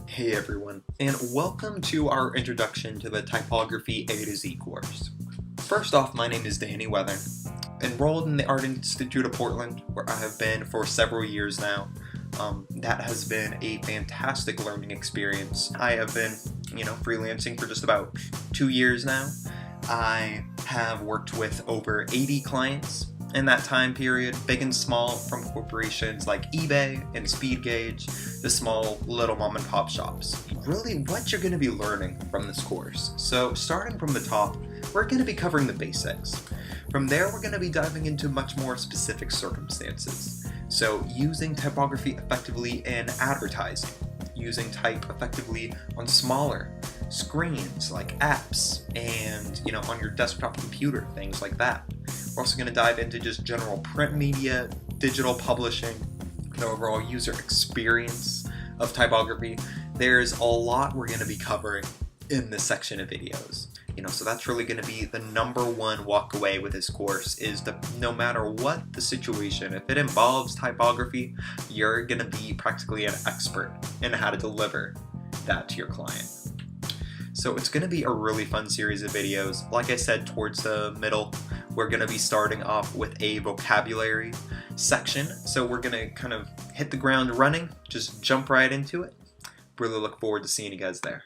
Hey everyone, and welcome to our introduction to the Typography A to Z course. First off, my name is Danny Weather, enrolled in the Art Institute of Portland, where I have been for several years now. That has been a fantastic learning experience. I have been, freelancing for just about 2 years now. I have worked with over 80 clients in that time period, big and small, from corporations like eBay and SpeedGauge to small little mom and pop shops. Really what you're going to be learning from this course. So starting from the top, we're going to be covering the basics. From there, we're going to be diving into much more specific circumstances. So using typography effectively in advertising, using type effectively on smaller screens like apps and on your desktop computer, things like that. We're also going to dive into just general print media, digital publishing, the overall user experience of typography. There's a lot we're going to be covering in this section of videos. So that's really going to be the number one walk away with this course, is that no matter what the situation, if it involves typography, you're going to be practically an expert in how to deliver that to your client. So it's going to be a really fun series of videos. Like I said, towards the middle, we're going to be starting off with a vocabulary section. So we're going to kind of hit the ground running, just jump right into it. Really look forward to seeing you guys there.